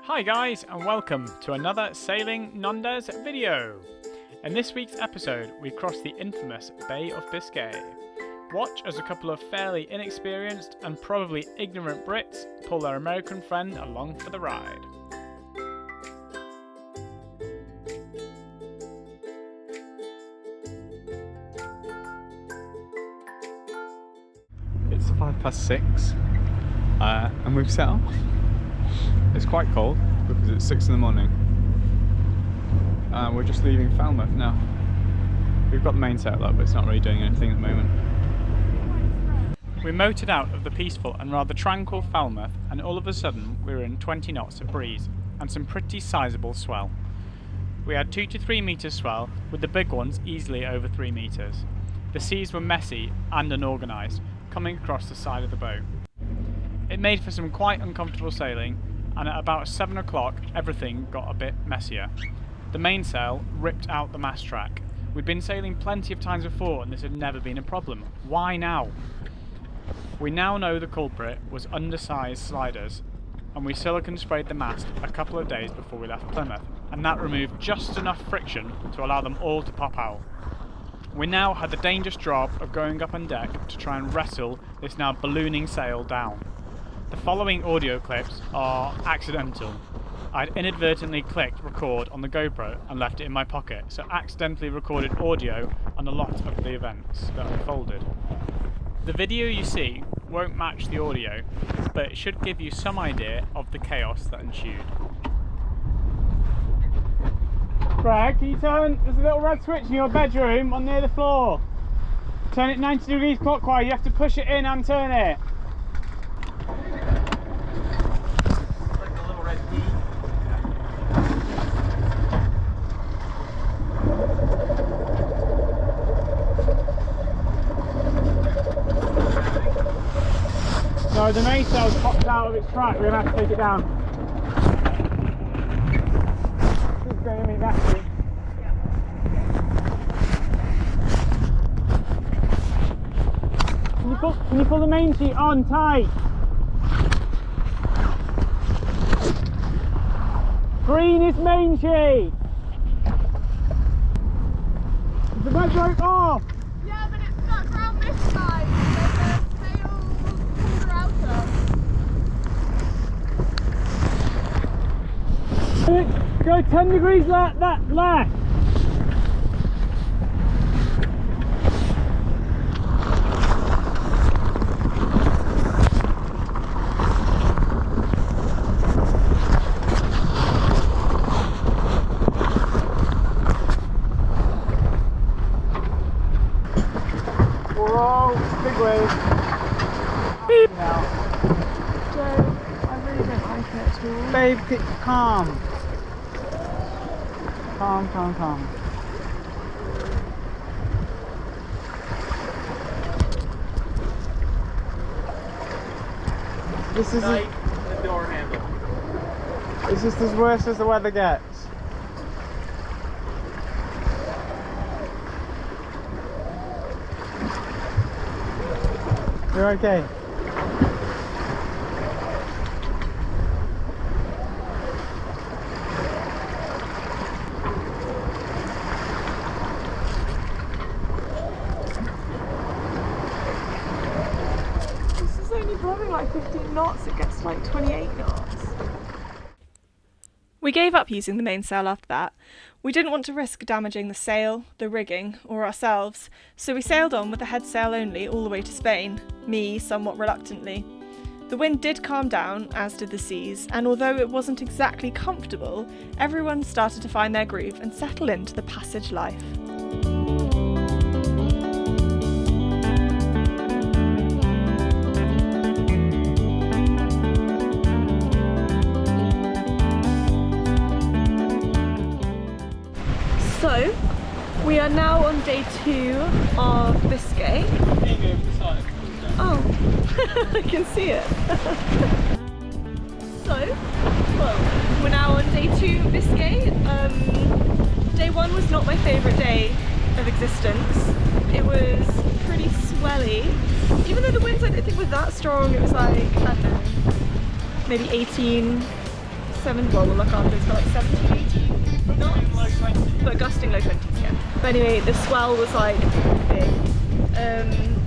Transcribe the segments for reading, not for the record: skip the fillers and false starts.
Hi guys, and welcome to another Sailing Nendaz video. In this week's episode, we cross the infamous Bay of Biscay. Watch as a couple of fairly inexperienced and probably ignorant Brits pull their American friend along for the ride. It's 6:05, and we've set off. It's quite cold because it's 6 in the morning. We're just leaving Falmouth now. We've got the mainsail up, but it's not really doing anything at the moment. We motored out of the peaceful and rather tranquil Falmouth, and all of a sudden we were in 20 knots of breeze and some pretty sizable swell. We had 2 to 3 metres swell, with the big ones easily over 3 metres. The seas were messy and unorganised, coming across the side of the boat. It made for some quite uncomfortable sailing, and at about 7 o'clock everything got a bit messier. The mainsail ripped out the mast track. We'd been sailing plenty of times before and this had never been a problem. Why now? We now know the culprit was undersized sliders, and we silicone sprayed the mast a couple of days before we left Plymouth, and that removed just enough friction to allow them all to pop out. We now had the dangerous job of going up on deck to try and wrestle this now ballooning sail down. The following audio clips are accidental. I'd inadvertently clicked record on the GoPro and left it in my pocket, so accidentally recorded audio on a lot of the events that unfolded. The video you see won't match the audio, but it should give you some idea of the chaos that ensued. Greg, can you turn, there's a little red switch in your bedroom on near the floor. Turn it 90 degrees clockwise, you have to push it in and turn it. No, the mainsail's popped out of its track, we're going to have to take it down. This is going to be messy. Can you pull the main sheet on tight? Green is main sheet! Is the red rope off? Yeah, but it's stuck round this side, so the sail will pull her out. Go 10 degrees left. Whoa, big wave. Beep. Now. Joe, I really don't like it at all. Babe, calm. Calm. This is the door handle. It's just as worse as the weather gets. You're okay. This is only blowing like 15 knots, it gets like 28 knots. We gave up using the mainsail after that. We didn't want to risk damaging the sail, the rigging, or ourselves, so we sailed on with the headsail only all the way to Spain, me somewhat reluctantly. The wind did calm down, as did the seas, and although it wasn't exactly comfortable, everyone started to find their groove and settle into the passage life. So, we are now on day 2 of Biscay. Oh, I can see it. So, well, we're now on day 2 of Biscay. Day 1 was not my favourite day of existence. It was pretty swelly. Even though the winds I don't think were that strong, it was like, I don't know, maybe 18, well, the look after it's got like 17, 18 knots, but gusting low 20s, yeah. But anyway, the swell was like big,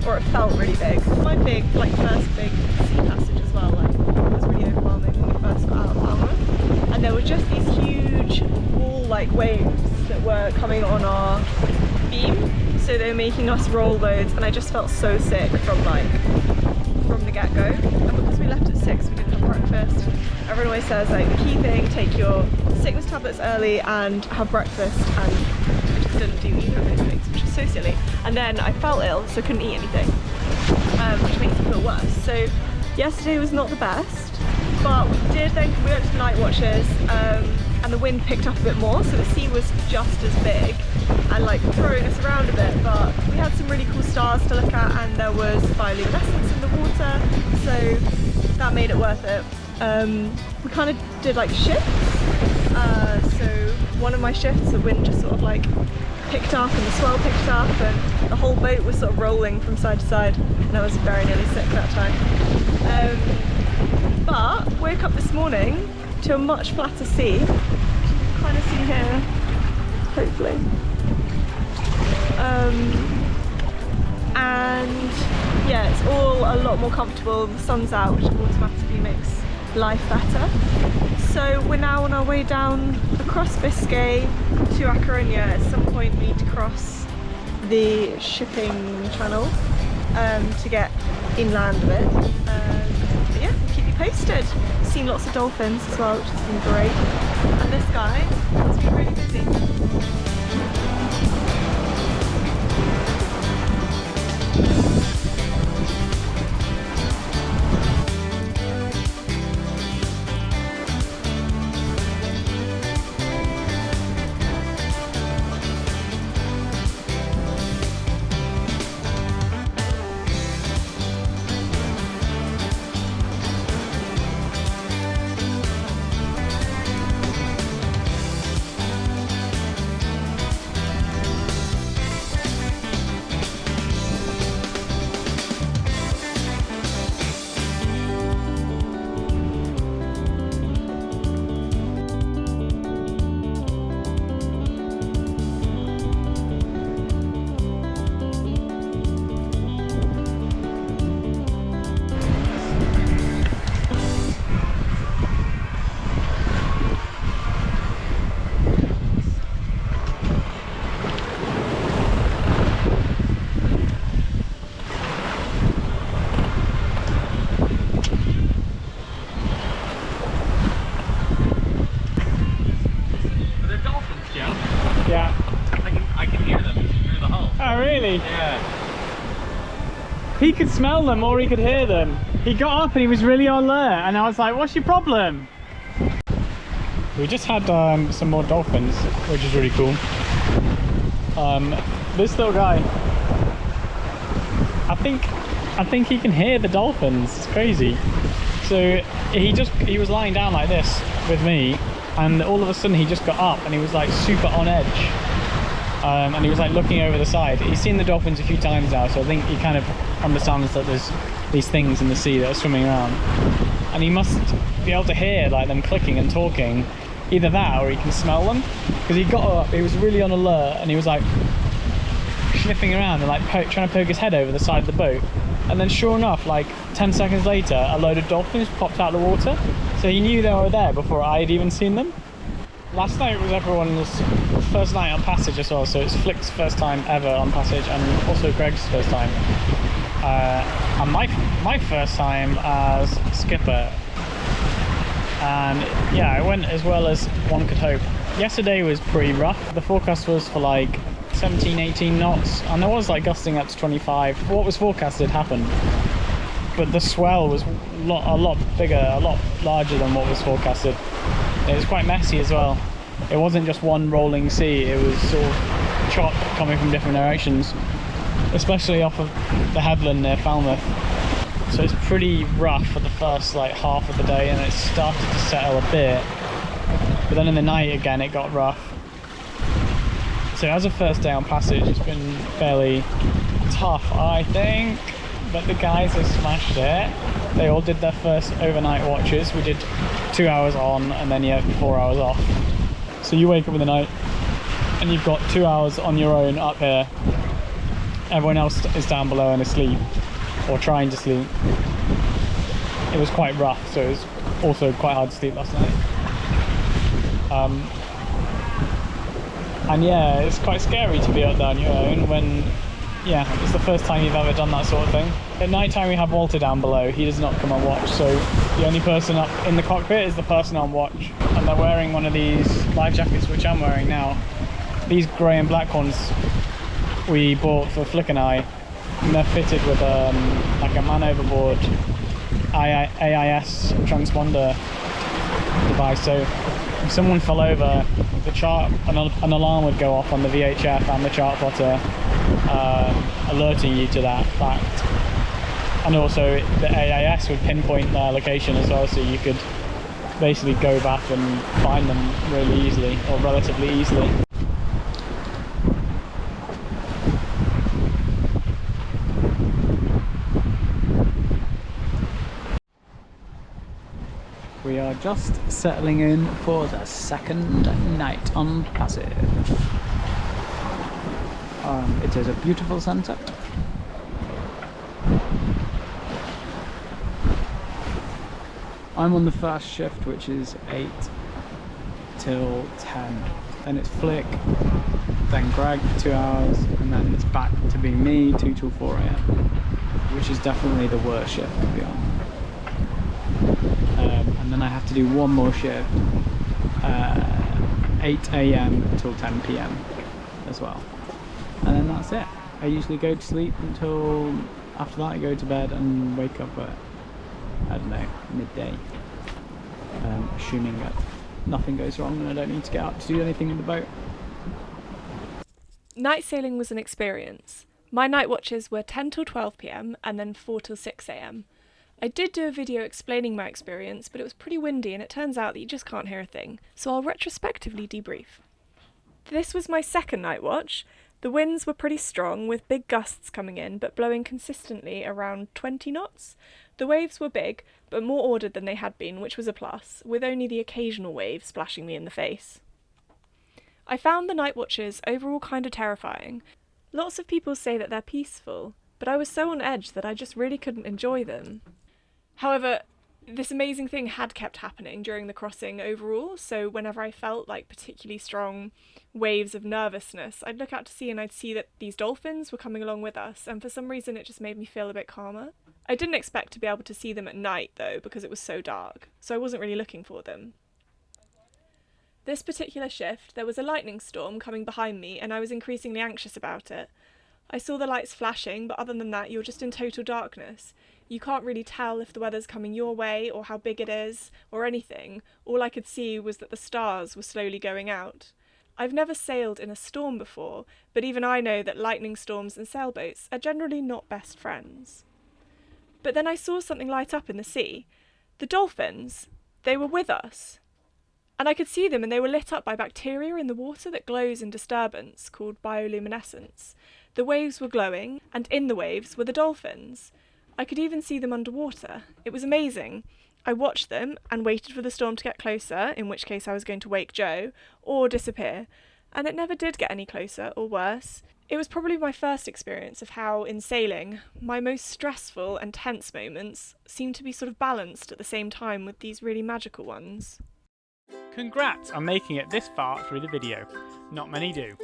or it felt really big. My big, like first big sea passage as well, like it was really overwhelming when we first got out of Falmouth. And there were just these huge wall-like waves that were coming on our beam, so they were making us roll loads, and I just felt so sick from the get-go. And because we left at 6, we didn't have breakfast. Everyone always says like the key thing, take your sickness tablets early and have breakfast, and I just didn't do either of those things, which is so silly. And then I felt ill, so couldn't eat anything, which makes it feel worse. So yesterday was not the best, but we went to night watches, and the wind picked up a bit more, so the sea was just as big and like throwing us around a bit, but we had some really cool stars to look at, and there was bioluminescence in the water, so that made it worth it. We kind of did like shifts, so one of my shifts the wind just sort of like picked up and the swell picked up, and the whole boat was sort of rolling from side to side, and I was very nearly sick that time. But woke up this morning to a much flatter sea, which you can kind of see here, hopefully. And yeah, it's all a lot more comfortable. The sun's out, which automatically makes life better. So we're now on our way down across Biscay to A Coruña. At some point we need to cross the shipping channel to get inland a bit. But yeah, we'll keep you posted. Seen lots of dolphins as well, which has been great. And this guy has been really busy. Yeah. He could smell them or he could hear them. He got up and he was really on alert, and I was like, what's your problem? We just had some more dolphins, which is really cool. This little guy, I think he can hear the dolphins. It's crazy. So he was lying down like this with me, and all of a sudden he just got up and he was like super on edge. And he was like looking over the side. He's seen the dolphins a few times now, so I think he kind of understands that there's these things in the sea that are swimming around. And he must be able to hear like them clicking and talking. Either that or he can smell them. Because he got up, he was really on alert, and he was like sniffing around and like trying to poke his head over the side of the boat. And then sure enough, like 10 seconds later, a load of dolphins popped out of the water. So he knew they were there before I had even seen them. Last night was everyone's first night on passage as well, so it's Flick's first time ever on passage, and also Greg's first time, and my first time as skipper. And yeah, it went as well as one could hope. Yesterday was pretty rough. The forecast was for like 17-18 knots, and there was like gusting up to 25. What was forecasted happened, but the swell was a lot bigger, a lot larger than what was forecasted. It was quite messy as well. It wasn't just one rolling sea, it was sort of chop coming from different directions, especially off of the headland near Falmouth. So it's pretty rough for the first like half of the day, and it started to settle a bit, but then in the night again it got rough. So as a first day on passage, it's been fairly tough, I think, but the guys have smashed it. They all did their first overnight watches. We did 2 hours on and then you have 4 hours off. So you wake up in the night and you've got 2 hours on your own up here. Everyone else is down below and asleep, or trying to sleep. It was quite rough, so it was also quite hard to sleep last night. And yeah, it's quite scary to be out there on your own when, yeah, it's the first time you've ever done that sort of thing. At night time we have Walter down below. He does not come on watch, so the only person up in the cockpit is the person on watch. And they're wearing one of these life jackets, which I'm wearing now. These grey and black ones we bought for Flick and I, and they're fitted with like a man overboard AIS transponder device. So if someone fell over, the chart, an alarm would go off on the VHF and the chart plotter, alerting you to that fact. And also the AIS would pinpoint their location as well, so you could basically go back and find them really easily, or relatively easily. We are just settling in for the second night on passage. It is a beautiful sunset. I'm on the first shift, which is 8 till 10. Then it's Flick, then Greg for 2 hours, and then it's back to be me 2 till 4 AM, which is definitely the worst shift to be on. And then I have to do one more shift, 8 AM till 10 PM as well. And then that's it. I usually go to sleep until, after that I go to bed and wake up at, I don't know, midday. Assuming that nothing goes wrong and I don't need to get up to do anything in the boat. Night sailing was an experience. My night watches were 10 till 12 PM and then 4 till 6 AM. I did do a video explaining my experience, but it was pretty windy and it turns out that you just can't hear a thing, so I'll retrospectively debrief. This was my second night watch. The winds were pretty strong, with big gusts coming in, but blowing consistently around 20 knots. The waves were big, but more ordered than they had been, which was a plus, with only the occasional wave splashing me in the face. I found the night watches overall kind of terrifying. Lots of people say that they're peaceful, but I was so on edge that I just really couldn't enjoy them. However, this amazing thing had kept happening during the crossing overall, so whenever I felt like particularly strong waves of nervousness, I'd look out to sea and I'd see that these dolphins were coming along with us, and for some reason it just made me feel a bit calmer. I didn't expect to be able to see them at night though, because it was so dark, so I wasn't really looking for them. This particular shift, there was a lightning storm coming behind me and I was increasingly anxious about it. I saw the lights flashing, but other than that you're just in total darkness. You can't really tell if the weather's coming your way or how big it is or anything. All I could see was that the stars were slowly going out. I've never sailed in a storm before, but even I know that lightning storms and sailboats are generally not best friends. But then I saw something light up in the sea. The dolphins, they were with us. And I could see them and they were lit up by bacteria in the water that glows in disturbance, called bioluminescence. The waves were glowing, and in the waves were the dolphins. I could even see them underwater. It was amazing. I watched them and waited for the storm to get closer, in which case I was going to wake Joe, or disappear, and it never did get any closer or worse. It was probably my first experience of how, in sailing, my most stressful and tense moments seemed to be sort of balanced at the same time with these really magical ones. Congrats on making it this far through the video. Not many do.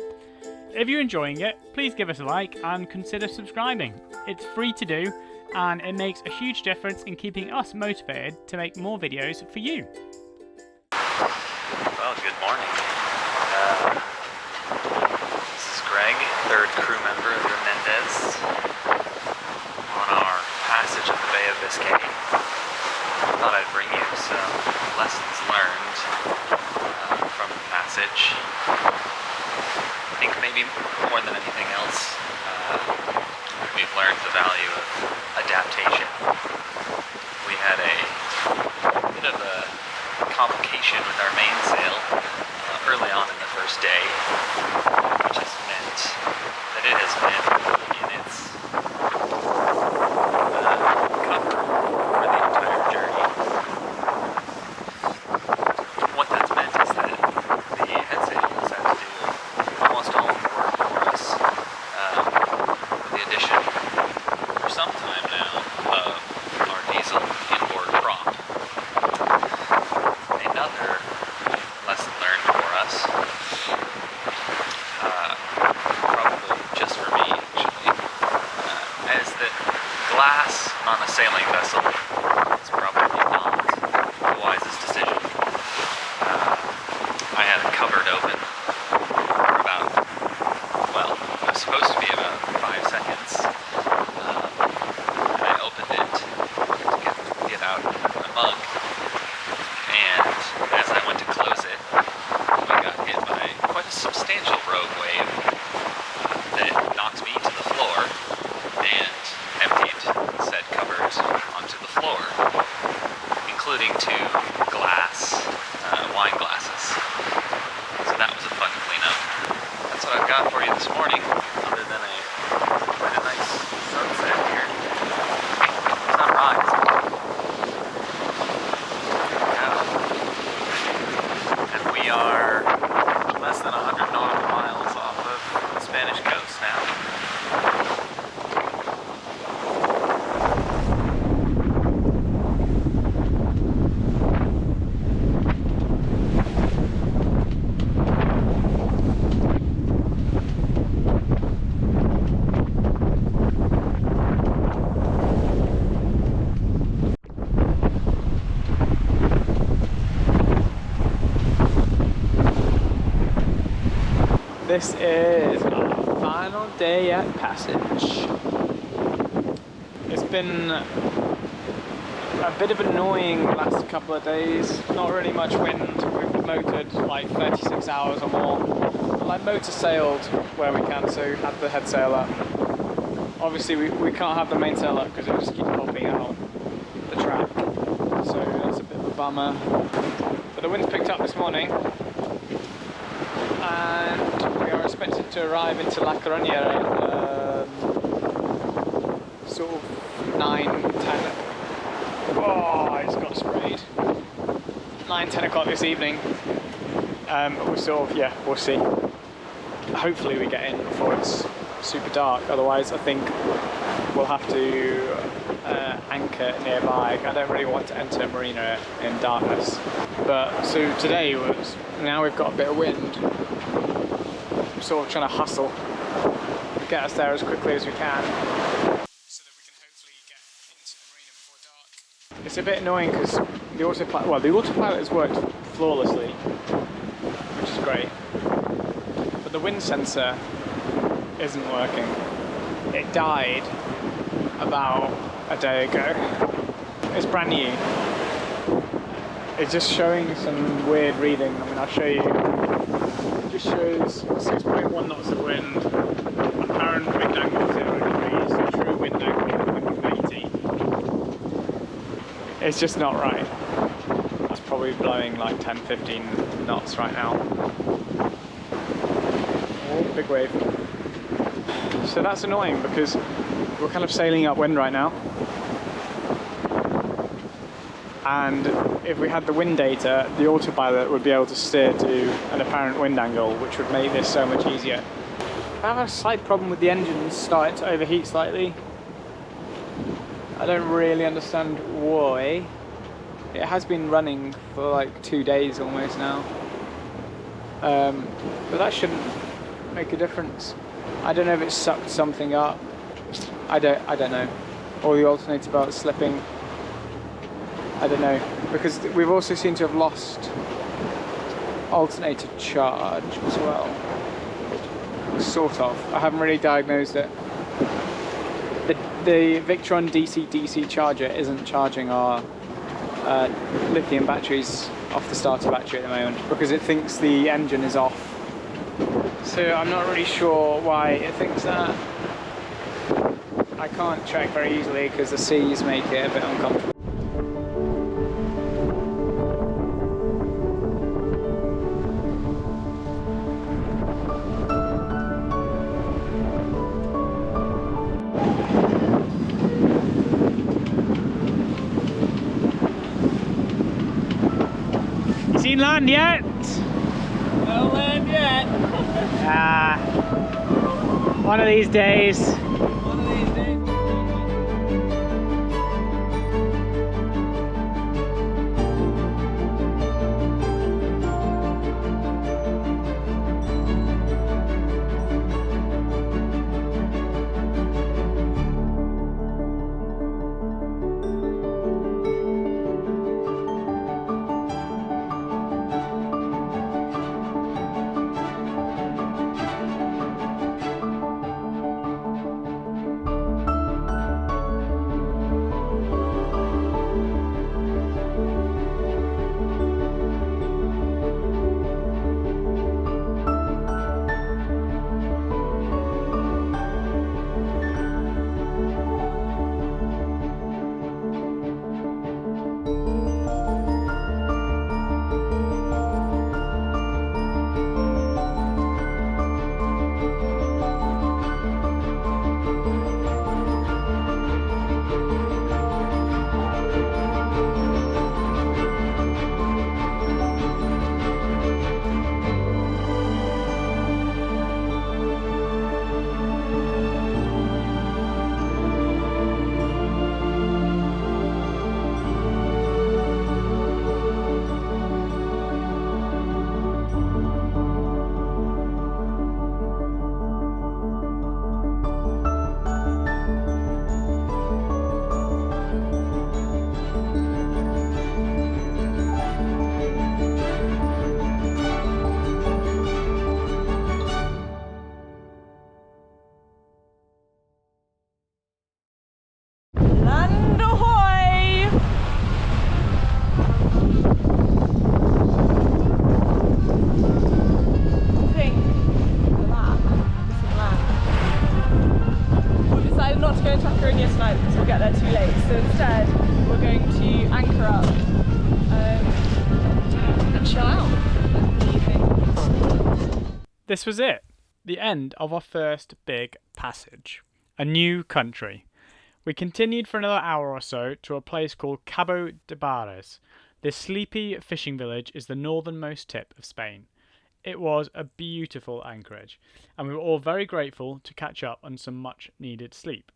If you're enjoying it, please give us a like and consider subscribing. It's free to do, and it makes a huge difference in keeping us motivated to make more videos for you. Well, good morning. This is Greg, third crew member of the Nendaz, on our passage of the Bay of Biscay. I thought I'd bring you some lessons learned from the passage. I think maybe more than anything else, we've learned the value of adaptation. We had a bit of a complication with our mainsail early on in the first day, which has meant that it has been in its cover for the entire journey. This is our final day at Passage. It's been a bit of annoying last couple of days. Not really much wind. We've motored like 36 hours or more. Like motor sailed where we can, so have the head sail up. Obviously we can't have the mainsail up because it just keeps popping out the track. So that's a bit of a bummer. But the wind's picked up this morning. And we are expected to arrive into La Coruña at sort of 9-10. Oh, I just got sprayed. 9-10 o'clock this evening. We're sort of, yeah, we'll see. Hopefully we get in before it's super dark. Otherwise, I think we'll have to anchor nearby. I don't really want to enter a marina in darkness. But so today was, now we've got a bit of wind. I'm sort of trying to hustle, get us there as quickly as we can, so that we can hopefully get into the marina before dark. It's a bit annoying because the autopilot has worked flawlessly, which is great, but the wind sensor isn't working. It died about a day ago. It's brand new. It's just showing some weird reading. I mean, I'll show you. It just shows 6.1 knots of wind, apparent wind angle 0 degrees, true wind angle 180. It's just not right. That's probably blowing like 10-15 knots right now. Oh, big wave. So that's annoying because we're kind of sailing upwind right now. And if we had the wind data, the autopilot would be able to steer to an apparent wind angle, which would make this so much easier. I have a slight problem with the engines starting to overheat slightly. I don't really understand why. It has been running for like 2 days almost now. But that shouldn't make a difference. I don't know if it sucked something up. I don't know. Or the alternator belt slipping. I don't know, because we've also seemed to have lost alternator charge as well. Sort of. I haven't really diagnosed it. The Victron DC-DC charger isn't charging our lithium batteries off the starter battery at the moment because it thinks the engine is off. So I'm not really sure why it thinks that. I can't check very easily because the seas make it a bit uncomfortable. Seen land yet? No land yet. One of these days. One of these days. This was it, the end of our first big passage. A new country. We continued for another hour or so to a place called Cabo de Barres. This sleepy fishing village is the northernmost tip of Spain. It was a beautiful anchorage, and we were all very grateful to catch up on some much needed sleep.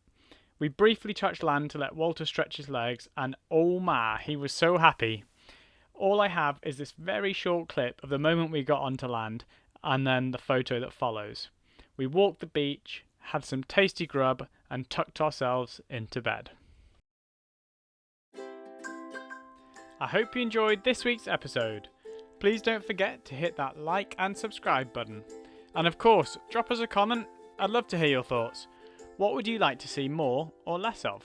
We briefly touched land to let Walter stretch his legs, and oh my, he was so happy. All I have is this very short clip of the moment we got onto land, and then the photo that follows. We walked the beach, had some tasty grub, and tucked ourselves into bed. I hope you enjoyed this week's episode. Please don't forget to hit that like and subscribe button. And of course, drop us a comment. I'd love to hear your thoughts. What would you like to see more or less of?